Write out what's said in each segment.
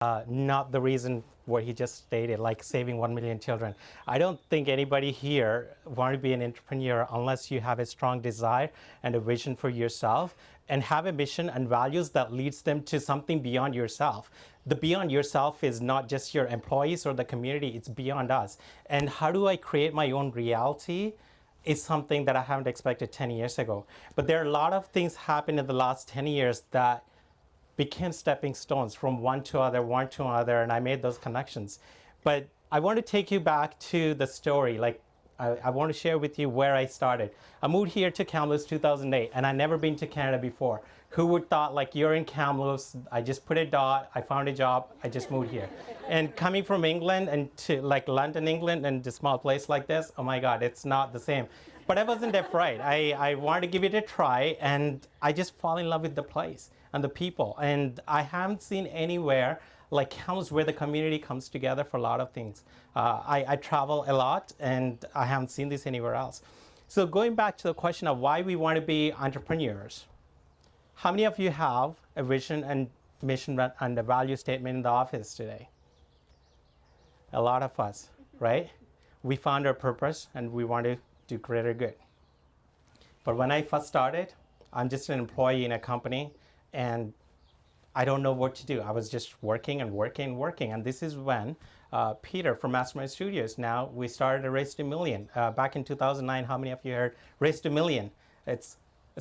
not the reason what he just stated, like saving 1 million children. I don't think anybody here want to be an entrepreneur unless you have a strong desire and a vision for yourself and have a mission and values that leads them to something beyond yourself. The beyond yourself is not just your employees or the community, it's beyond us. And how do I create my own reality is something that I haven't expected 10 years ago. But there are a lot of things happened in the last 10 years that became stepping stones from one to other, and I made those connections. But I want to take you back to the story. Like, I want to share with you where I started. I moved here to Kamloops 2008, and I'd never been to Canada before. Who would thought, like, you're in Kamloops, I just put a dot, I found a job, I just moved here. And coming from England and to like London, England, and a small place like this, oh my God, it's not the same. But I wasn't afraid. I wanted to give it a try, and I just fall in love with the place and the people. And I haven't seen anywhere like Kamloops where the community comes together for a lot of things. I travel a lot, and I haven't seen this anywhere else. So going back to the question of why we want to be entrepreneurs, how many of you have a vision and mission and a value statement in the office today? A lot of us, right? We found our purpose and we want to do greater good. But when I first started, I'm just an employee in a company, and I don't know what to do. I was just working and working and working. And this is when Peter from Mastermind Studios, now we started a Race to Million. Back in 2009, how many of you heard Race to Million? It's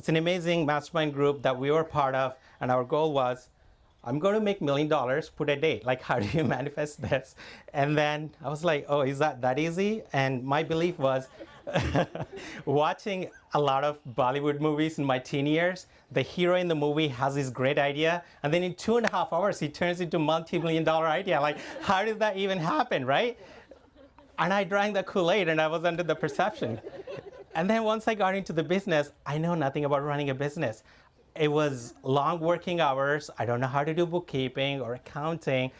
an amazing mastermind group that we were part of, and our goal was, I'm going to make $1 million, put a date. Like, how do you manifest this? And then I was like, oh, is that easy? And my belief was, watching a lot of Bollywood movies in my teen years, the hero in the movie has this great idea, and then in 2.5 hours, he turns into a multi-million-dollar idea. Like, how did that even happen, right? And I drank the Kool-Aid, and I was under the perception. And then once I got into the business, I know nothing about running a business. It was long working hours. I don't know how to do bookkeeping or accounting.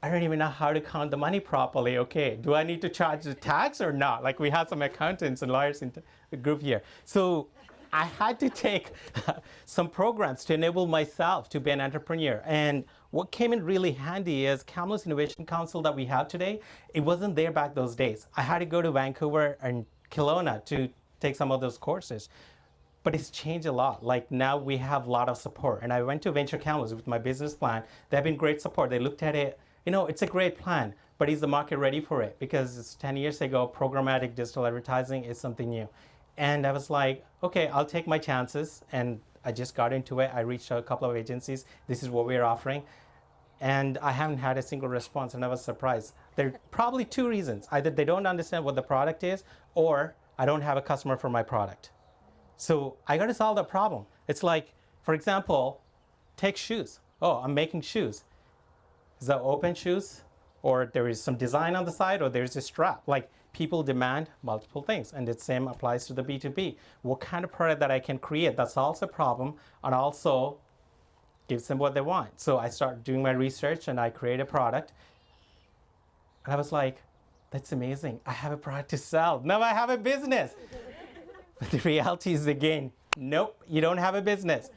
I don't even know how to count the money properly. Okay, do I need to charge the tax or not? Like, we have some accountants and lawyers in the group here. So I had to take some programs to enable myself to be an entrepreneur. And what came in really handy is Kamloops Innovation Council that we have today. It wasn't there back those days. I had to go to Vancouver and Kelowna to take some of those courses. But it's changed a lot. Like, now we have a lot of support. And I went to Venture Kamloops with my business plan. They've been great support. They looked at it, it's a great plan, but is the market ready for it? Because it's 10 years ago, programmatic digital advertising is something new. And I was like, okay, I'll take my chances. And I just got into it. I reached out a couple of agencies. This is what we're offering. And I haven't had a single response, and I was surprised. There are probably two reasons. Either they don't understand what the product is, or I don't have a customer for my product. So I got to solve the problem. It's like, for example, take shoes. Oh, I'm making shoes. Is that open shoes? Or there is some design on the side, or there's a strap? Like, people demand multiple things, and the same applies to the B2B. What kind of product that I can create that solves a problem and also gives them what they want? So I started doing my research, and I create a product. And I was like, that's amazing. I have a product to sell. Now I have a business. But the reality is, again, nope, you don't have a business.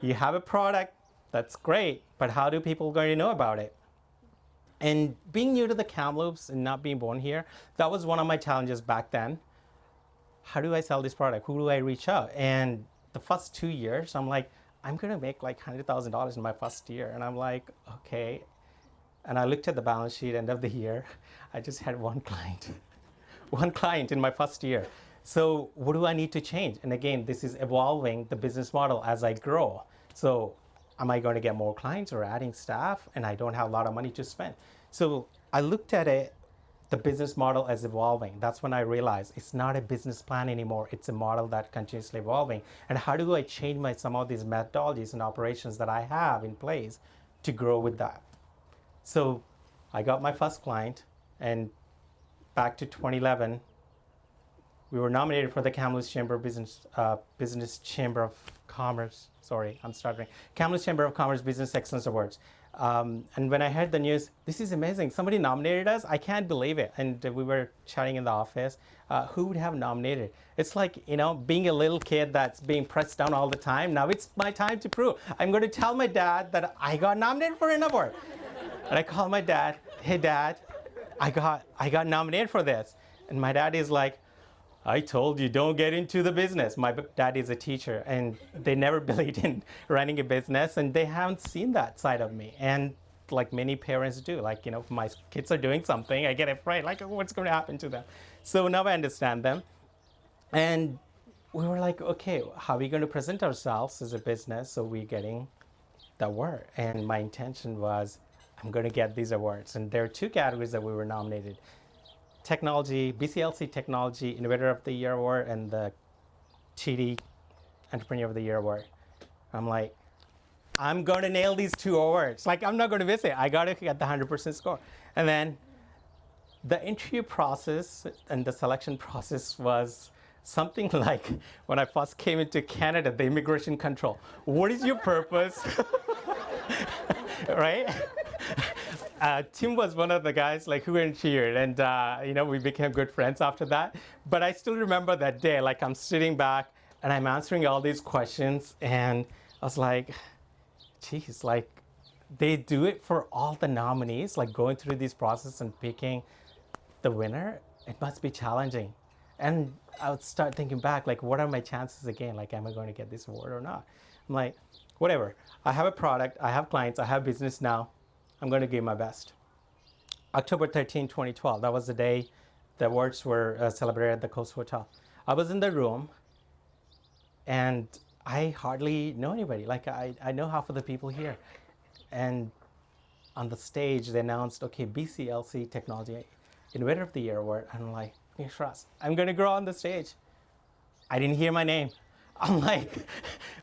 You have a product, that's great, but how do people going to know about it? And being new to the Kamloops and not being born here, that was one of my challenges back then. How do I sell this product? Who do I reach out? And the first 2 years, I'm like, I'm going to make like $100,000 in my first year. And I'm like, okay. And I looked at the balance sheet end of the year. I just had one client in my first year. So what do I need to change? And again, this is evolving the business model as I grow. So am I going to get more clients or adding staff? And I don't have a lot of money to spend. So I looked at it, the business model as evolving. That's when I realized it's not a business plan anymore. It's a model that continuously evolving. And how do I change some of these methodologies and operations that I have in place to grow with that? So I got my first client, and back to 2011, we were nominated for the Kamloops Chamber of Business Chamber of Commerce. Sorry, I'm stuttering. Kamloops Chamber of Commerce Business Excellence Awards. And when I heard the news, this is amazing. Somebody nominated us. I can't believe it. And we were chatting in the office. Who would have nominated? It's like, being a little kid that's being pressed down all the time. Now it's my time to prove. I'm going to tell my dad that I got nominated for an award. And I call my dad, hey dad, I got nominated for this. And my dad is like, I told you, don't get into the business. My dad is a teacher, and they never believed in running a business, and they haven't seen that side of me. And like many parents do, like, if my kids are doing something, I get afraid, like, what's going to happen to them? So now I understand them. And we were like, okay, how are we going to present ourselves as a business so we're getting the award? And my intention was, I'm going to get these awards. And there are two categories that we were nominated. Technology, BCLC Technology Innovator of the Year Award and the TD Entrepreneur of the Year Award. I'm like, I'm going to nail these two awards. Like, I'm not going to miss it. I got to get the 100% score. And then the interview process and the selection process was something like when I first came into Canada, the immigration control. What is your purpose? Right? Tim was one of the guys who interviewed, and we became good friends after that. But I still remember that day, I'm sitting back and I'm answering all these questions, and I was like, geez, they do it for all the nominees, going through this process and picking the winner. It must be challenging. And I would start thinking back, what are my chances again? Am I going to get this award or not? I'm like, whatever. I have a product, I have clients, I have business now. I'm going to give my best. October 13, 2012, that was the day the awards were celebrated at the Coast Hotel. I was in the room, and I hardly know anybody. I know half of the people here. And on the stage, they announced, okay, BCLC Technology Innovator of the Year Award. And I'm like, trust, I'm going to grow on the stage. I didn't hear my name. I'm like,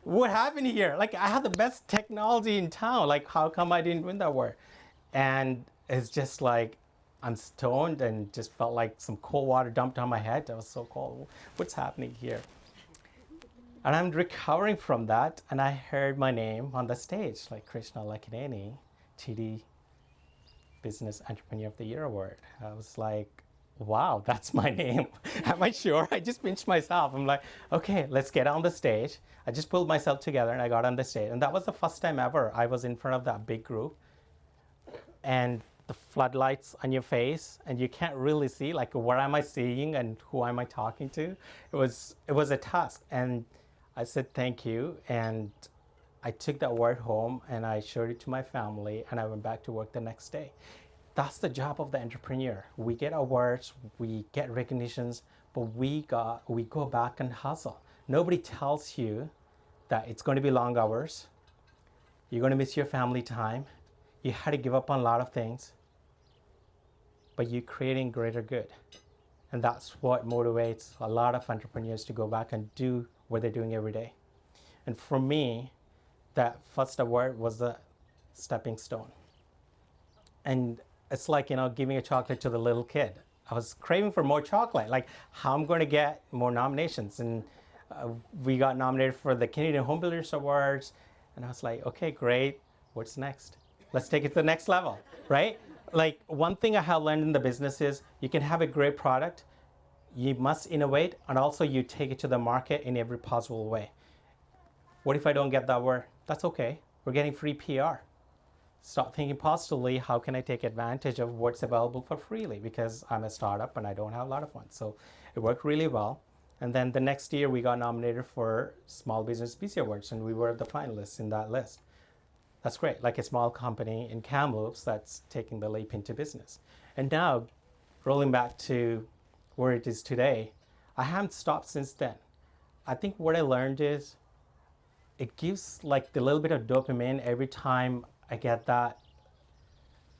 what happened here? I had the best technology in town. How come I didn't win that award? And it's just I'm stoned and just felt like some cold water dumped on my head. That was so cold. What's happening here? And I'm recovering from that, and I heard my name on the stage, Krishna Lakkineni, TD Business Entrepreneur of the Year Award. I was like, wow, that's my name. Am I sure? I just pinched myself. I'm like, okay, let's get on the stage. I just pulled myself together and I got on the stage. And that was the first time ever I was in front of that big group. And the floodlights on your face, and you can't really see, what am I seeing and who am I talking to? It was a task. And I said, thank you. And I took that award home and I showed it to my family, and I went back to work the next day. That's the job of the entrepreneur. We get awards, we get recognitions, but we go back and hustle. Nobody tells you that it's going to be long hours. You're going to miss your family time. You had to give up on a lot of things, but you're creating greater good. And that's what motivates a lot of entrepreneurs to go back and do what they're doing every day. And for me, that first award was the stepping stone. And it's giving a chocolate to the little kid. I was craving for more chocolate, how I'm going to get more nominations. And we got nominated for the Canadian Home Builders Awards. And I was like, okay, great. What's next? Let's take it to the next level, right? One thing I have learned in the business is you can have a great product, you must innovate, and also you take it to the market in every possible way. What if I don't get that award? That's okay. We're getting free PR. Start thinking positively, how can I take advantage of what's available for freely? Because I'm a startup and I don't have a lot of funds. So it worked really well. And then the next year we got nominated for Small Business BC Awards, and we were the finalists in that list. That's great, a small company in Kamloops that's taking the leap into business. And now, rolling back to where it is today, I haven't stopped since then. I think what I learned is it gives the little bit of dopamine every time I get that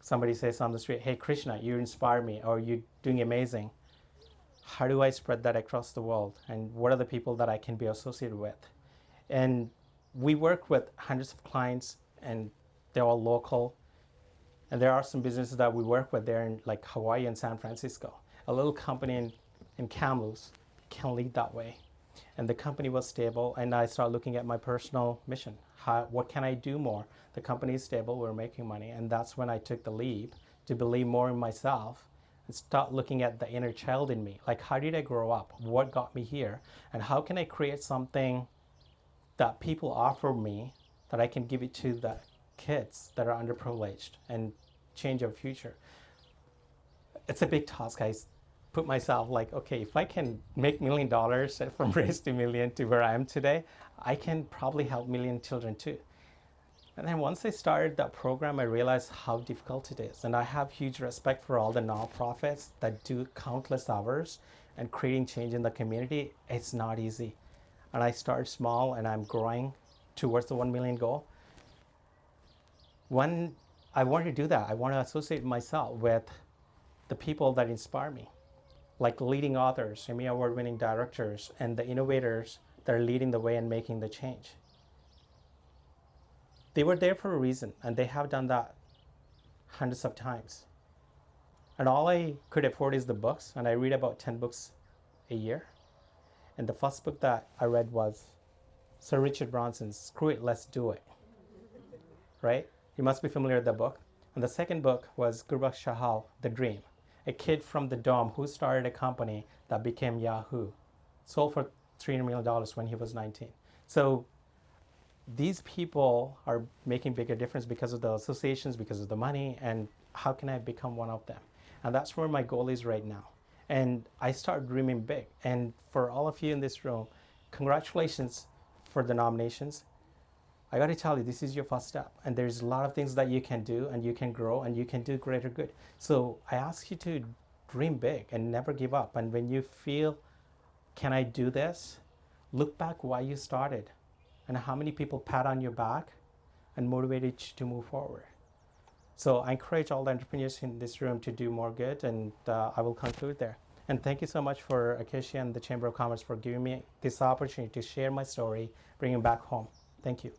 somebody says on the street, hey, Krishna, you inspire me, or you're doing amazing. How do I spread that across the world? And what are the people that I can be associated with? And we work with hundreds of clients, and they're all local. And there are some businesses that we work with there in Hawaii and San Francisco. A little company in Kamloops can lead that way. And the company was stable, and I started looking at my personal mission. What can I do more? The company is stable, we're making money. And that's when I took the leap to believe more in myself and start looking at the inner child in me. Like, how did I grow up? What got me here? And how can I create something that people offer me that I can give it to the kids that are underprivileged and change our future? It's a big task. I put myself like, okay, if I can make $1 million from raise to million to where I am today, I can probably help million children too. And then once I started that program, I realized how difficult it is. And I have huge respect for all the nonprofits that do countless hours and creating change in the community. It's not easy. And I started small and I'm growing towards the 1 million goal. When I want to do that, I want to associate myself with the people that inspire me, like leading authors, Emmy Award-winning directors, and the innovators that are leading the way and making the change. They were there for a reason, and they have done that hundreds of times. And all I could afford is the books, and I read about 10 books a year. And the first book that I read was Sir Richard Branson's Screw It, Let's Do It. Right? You must be familiar with the book. And the second book was Gurbaksh Chahal, The Dream, a kid from the dorm who started a company that became Yahoo, sold for $300 million when he was 19. So these people are making bigger difference because of the associations, because of the money, and how can I become one of them? And that's where my goal is right now. And I start dreaming big. And for all of you in this room, congratulations for the nominations. I got to tell you, this is your first step. And there's a lot of things that you can do, and you can grow, and you can do greater good. So I ask you to dream big and never give up. And when you feel, can I do this? Look back why you started and how many people pat on your back and motivated you to move forward. So I encourage all the entrepreneurs in this room to do more good, and I will conclude there. And thank you so much for Acacia and the Chamber of Commerce for giving me this opportunity to share my story, bring it back home. Thank you.